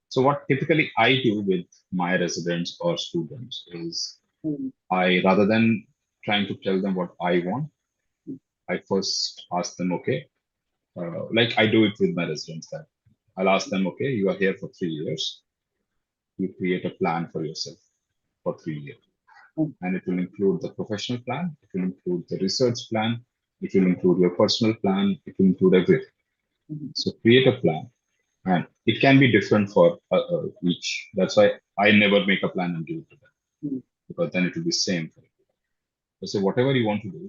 So what typically I do with my residents or students is Mm. I rather than trying to tell them what I want, I first ask them, okay, like I do it with my residents that I'll ask them, okay, you are here for 3 years. You create a plan for yourself for 3 years. Mm. And it will include the professional plan, it will include the research plan, it will include your personal plan, it will include everything. Mm. So create a plan. And it can be different for each. That's why I never make a plan and give it to them Mm. because then it will be same for you. So whatever you want to do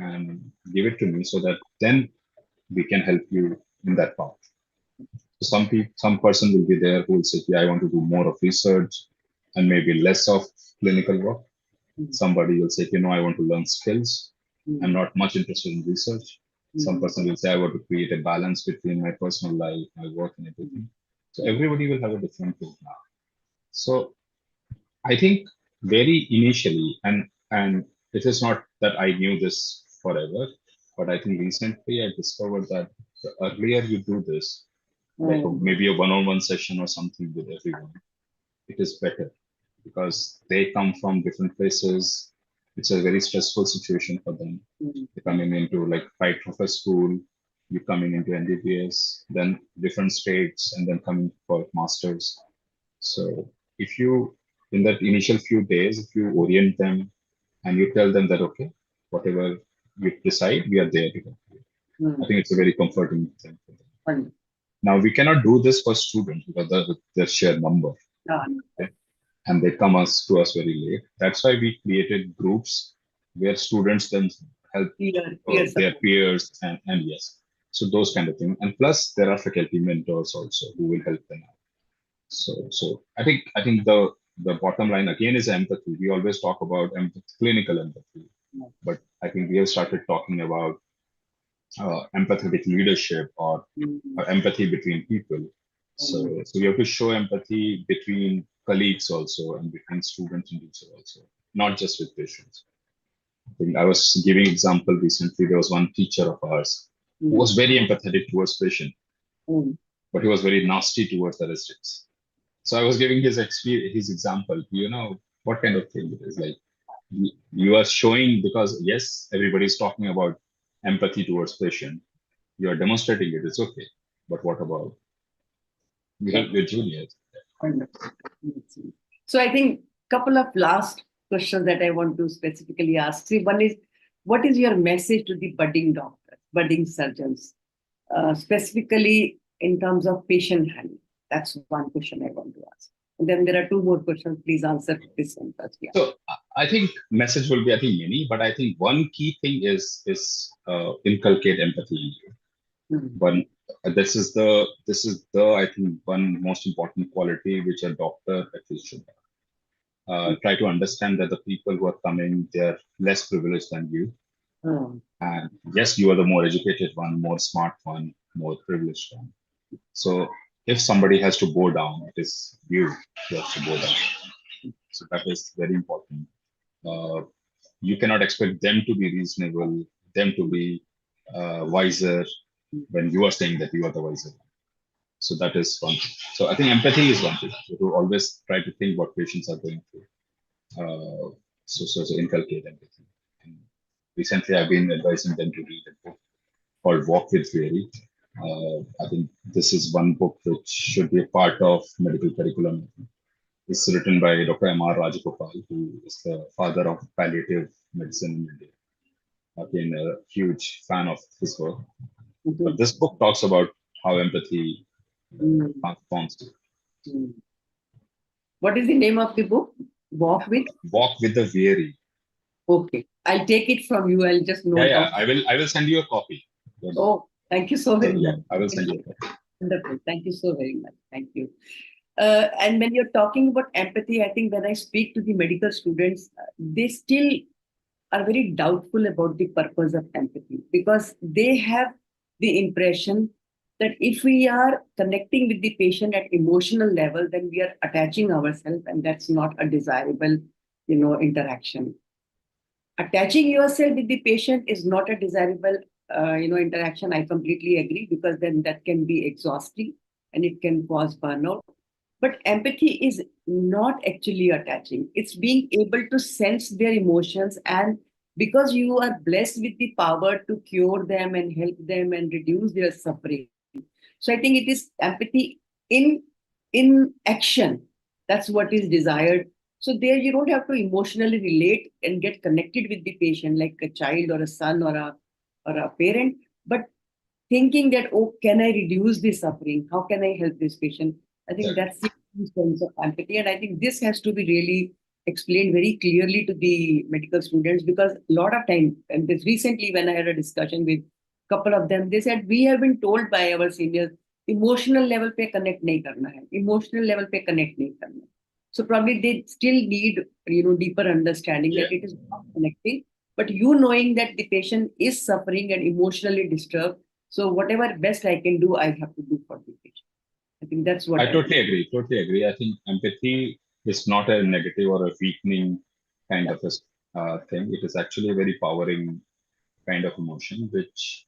and give it to me so that then we can help you in that path. So some person will be there who will say, yeah, I want to do more of research and maybe less of clinical work. Mm. Somebody will say, I want to learn skills. I'm Mm. not much interested in research. Some Mm. person will say, I want to create a balance between my personal life, my work, and everything. So Mm. everybody will have a different route now. So I think very initially, and it is not that I knew this forever, but I think recently I discovered that the earlier you do this, like Mm. maybe a one-on-one session or something with everyone, it is better because they come from different places. It's a very stressful situation for them. Mm. They're coming into like right from a school, you coming into MBBS, then different states, and then coming for masters. So if you, in that initial few days, if you orient them and you tell them that, okay, whatever you decide, we are there to help you. I Mm. think it's a very comforting thing for them. Wonderful. Now, we cannot do this for students because the sheer number, Ah, okay? And they come to us very late. That's why we created groups where students then help peer their support. peers and yes, so those kind of things. And plus, there are faculty mentors also who will help them out. So I think the bottom line again is empathy. We always talk about empathy, clinical empathy, but I think we have started talking about empathetic leadership or Mm. empathy between people. So we have to show empathy between colleagues also and between students and teachers also, not just with patients. I think I was giving example recently. There was one teacher of ours who was very empathetic towards patient, but he was very nasty towards the residents. So I was giving his experience, his example. What kind of thing it is like. You are showing, because yes, everybody is talking about empathy towards patient. You are demonstrating it. It's okay, but what about your juniors? So I think couple of last questions that I want to specifically ask. See, one is, what is your message to the budding doctors, budding surgeons, specifically in terms of patient handling? That's one question I want to ask. And then there are two more questions. Please answer this one first. Yeah. So I think message will be, I think, many, but I think one key thing is inculcate empathy in you. One, this is the I think one most important quality which a doctor at least should have. Try to understand that the people who are coming, they're less privileged than you. And yes, you are the more educated one, more smart one, more privileged one. So if somebody has to bow down, it is you who has to bow down. So that is very important. You cannot expect them to be reasonable, them to be wiser when you are saying that you are the wiser one. So that is one thing. So I think empathy is one thing. You to always try to think what patients are going through. So inculcate empathy. And recently, I've been advising them to read a book called Walk with Fairy. I think this is one book which should be a part of medical curriculum. It's written by Dr. M.R. Rajagopal, who is the father of palliative medicine in India. I've been a huge fan of his work. But this book talks about how empathy transforms you. What is the name of the book? Walk with the Weary. Okay, I'll take it from you. I'll just note down. I will send you a copy. Oh, thank you so very much. I will send you a copy. Wonderful. Thank you so very much. Thank you. And when you're talking about empathy, I think when I speak to the medical students, they still are very doubtful about the purpose of empathy, because they have the impression that if we are connecting with the patient at emotional level, then we are attaching ourselves, and that's not a desirable, interaction. Attaching yourself with the patient is not a desirable, interaction. I completely agree, because then that can be exhausting and it can cause burnout. But empathy is not actually attaching. It's being able to sense their emotions, and because you are blessed with the power to cure them and help them and reduce their suffering. So I think it is empathy in action. That's what is desired. So there you don't have to emotionally relate and get connected with the patient like a child or a son or a parent, but thinking that, oh, can I reduce the suffering? How can I help this patient? I think that's the sense of empathy. And I think this has to be really explained very clearly to the medical students, because a lot of time, and this recently when I had a discussion with a couple of them, they said, we have been told by our seniors, emotional level pe connect nahi karna hai. Emotional level pe connect nahi karna. So probably they still need, deeper understanding that it is not connecting, but you knowing that the patient is suffering and emotionally disturbed. So whatever best I can do, I have to do for the patient. I think that's what I totally agree. Totally agree. I think empathy is not a negative or a weakening kind of a thing. It is actually a very powering kind of emotion, which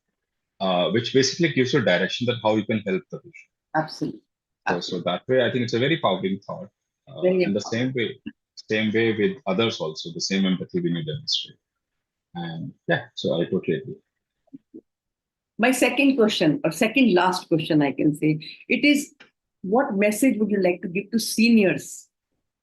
basically gives you direction that how you can help the patient. Absolutely. So that way, I think it's a very powering thought. And the same way with others also, the same empathy we need to demonstrate. And yeah, so I totally agree. My second question, or second last question, I can say, it is, what message would you like to give to seniors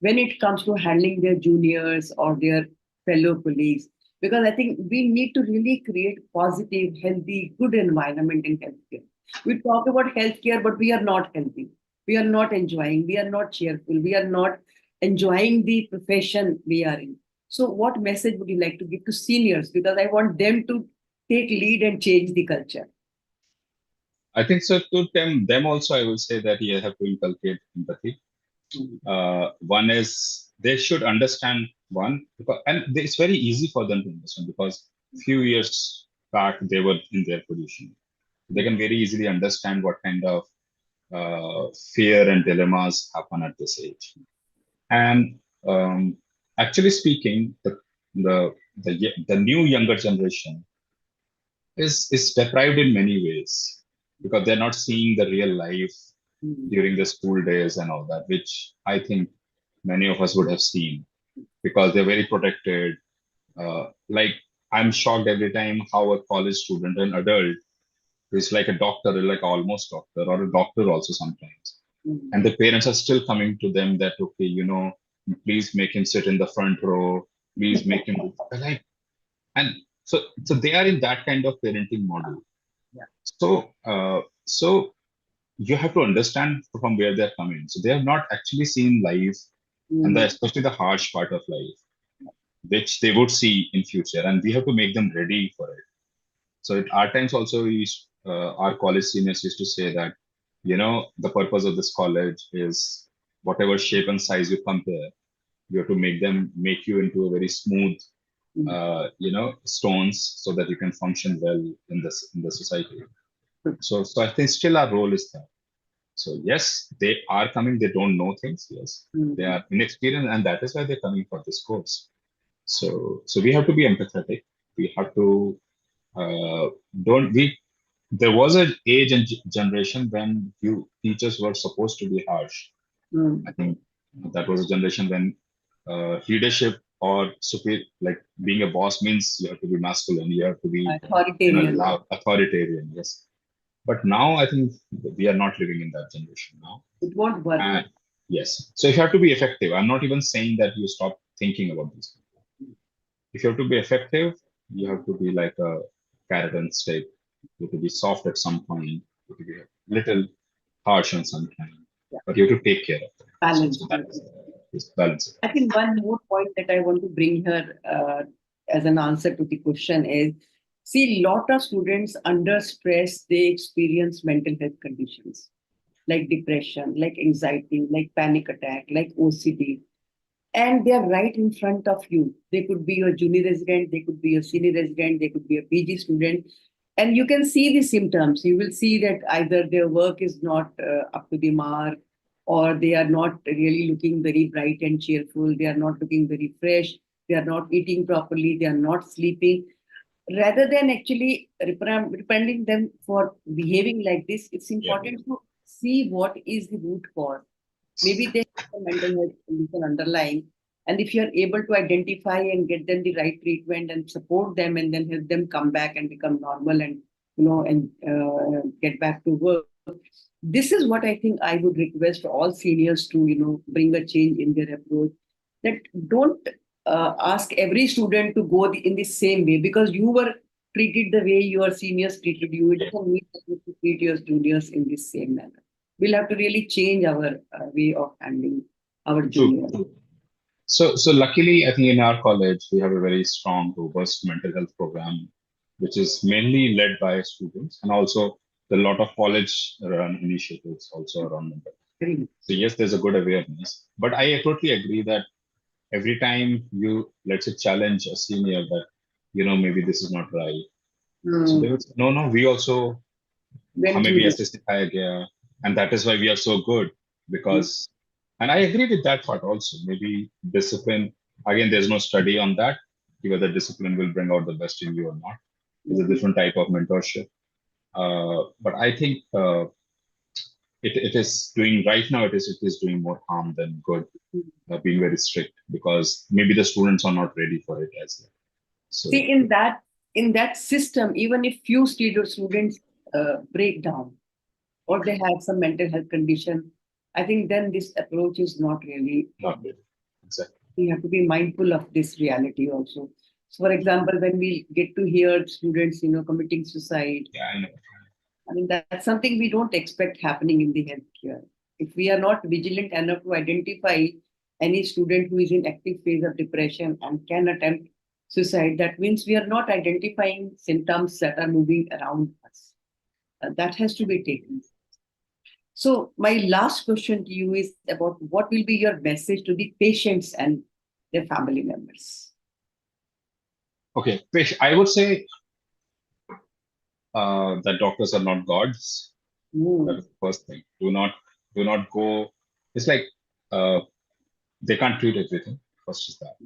when it comes to handling their juniors or their fellow colleagues? Because I think we need to really create positive, healthy, good environment in healthcare. We talk about healthcare, but we are not healthy. We are not enjoying. We are not cheerful. We are not enjoying the profession we are in. So what message would you like to give to seniors? Because I want them to take lead and change the culture. I think so. To them also, I will say that you have to inculcate empathy. One is they should understand and it's very easy for them to understand, because few years back they were in their position. They can very easily understand what kind of fear and dilemmas happen at this age. And actually speaking, the new younger generation is deprived in many ways because they're not seeing the real life during the school days and all that, which I think many of us would have seen because they're very protected. Like I'm shocked every time how a college student, an adult, is like a doctor, like almost doctor or a doctor also sometimes. And the parents are still coming to them that, okay, please make him sit in the front row, please make him like, and so they are in that kind of parenting model. Yeah. So you have to understand from where they're coming. So they have not actually seen life and especially the harsh part of life, which they would see in future, and we have to make them ready for it. So at our times also, our college seniors used to say that, the purpose of this college is whatever shape and size you come here, you have to make you into a very smooth, stones so that you can function well in the society. So I think still our role is there. So yes, they are coming. They don't know things. Yes, they are inexperienced, and that is why they're coming for this course. So we have to be empathetic. We have to don't we. There was an age and generation when you teachers were supposed to be harsh. I think that was a generation when leadership or superior, like being a boss means you have to be masculine. You have to be authoritarian. loud, authoritarian. Yes. But now I think we are not living in that generation now. It won't work. Yes. So if you have to be effective, I'm not even saying that you stop thinking about this. If you have to be effective, you have to be like a carrot and stick. You have to be soft at some point. You have to be a little harsh on some time. But you have to take care of it. Balance. So that is balance. I think one more point that I want to bring here as an answer to the question is, see, lot of students under stress, they experience mental health conditions like depression, like anxiety, like panic attack, like OCD. And they are right in front of you. They could be your junior resident, they could be your senior resident, they could be a PG student. And you can see the symptoms. You will see that either their work is not up to the mark, or they are not really looking very bright and cheerful. They are not looking very fresh. They are not eating properly. They are not sleeping. Rather than actually reprimanding them for behaving like this, it's important to see what is the root cause. Maybe they have a mental health condition underlying. And if you're able to identify and get them the right treatment and support them and then help them come back and become normal and, get back to work. This is what I think I would request all seniors to, bring a change in their approach. That don't ask every student to go in the same way because you were treated the way your seniors treated you. It doesn't mean that you to treat your juniors in the same manner. We'll have to really change our way of handling our juniors. So luckily, I think in our college, we have a very strong, robust mental health program, which is mainly led by students and also a lot of college run initiatives also around mental health. So yes, there's a good awareness, but I totally agree that every time you, let's say, challenge a senior that, maybe this is not right. So they would say, no, we also, हमें भी ऐसे सिखाया गया, and that is why we are so good because, and I agree with that part also. Maybe discipline, again, there's no study on that, whether discipline will bring out the best in you or not. It's a different type of mentorship. But I think it is doing right now, it is doing more harm than good, being very strict because maybe the students are not ready for it as well. So, see, in that system, even if few students break down or they have some mental health condition, I think then this approach is not really. Not really. Exactly. We have to be mindful of this reality also. So, for example, when we get to hear students, committing suicide, I know. I mean, that's something we don't expect happening in the healthcare. If we are not vigilant enough to identify any student who is in active phase of depression and can attempt suicide, that means we are not identifying symptoms that are moving around us. That has to be taken. So my last question to you is about what will be your message to the patients and their family members? Okay, I would say that doctors are not gods. Mm. That is the first thing. Do not go. It's like uh, they can't treat everything. First is that.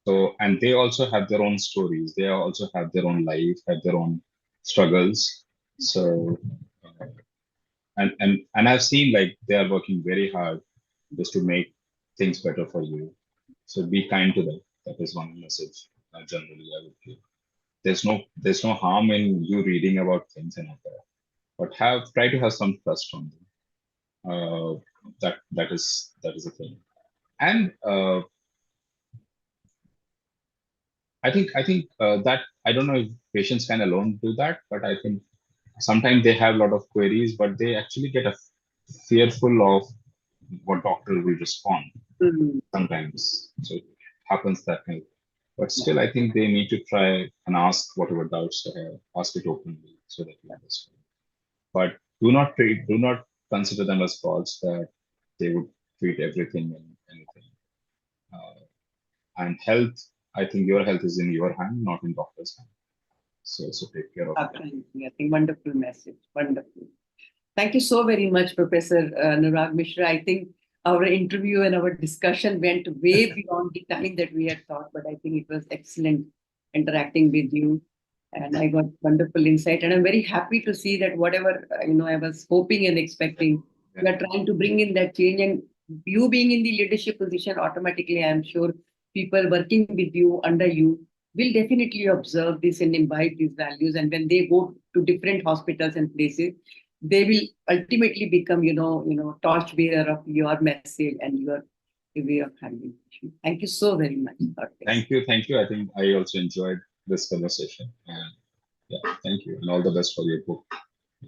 So, and they also have their own stories. They also have their own life, have their own struggles. So, uh, and I've seen like they are working very hard just to make things better for you. So be kind to them. That is one message generally I would give. There's no harm in you reading about things and all that, but try to have some trust on them. That is a thing. And I think that I don't know if patients can alone do that, but I think sometimes they have a lot of queries, but they actually get a fearful of what doctor will respond Mm. sometimes. So it happens that way. But Yeah. still, I think they need to try and ask whatever doubts they have, ask it openly so that you understand. But do not consider them as gods that they would treat everything and anything. Uh, and health, I think your health is in your hand, not in doctor's hand. So take care of it. Absolutely. I think wonderful message. Wonderful. Thank you so very much, Professor Anurag Mishra. I think our interview and our discussion went way beyond the time that we had thought, but I think it was excellent interacting with you. And I got wonderful insight. And I'm very happy to see that whatever I was hoping and expecting, Yeah. we are trying to bring in that change. And you being in the leadership position, automatically, I'm sure people working with you, under you, will definitely observe this and imbibe these values. And when they go to different hospitals and places, they will ultimately become, torch bearer of your message and your way of handling issues. Thank you so very much. God bless. Thank you. I think I also enjoyed this conversation. And yeah, thank you. And all the best for your book.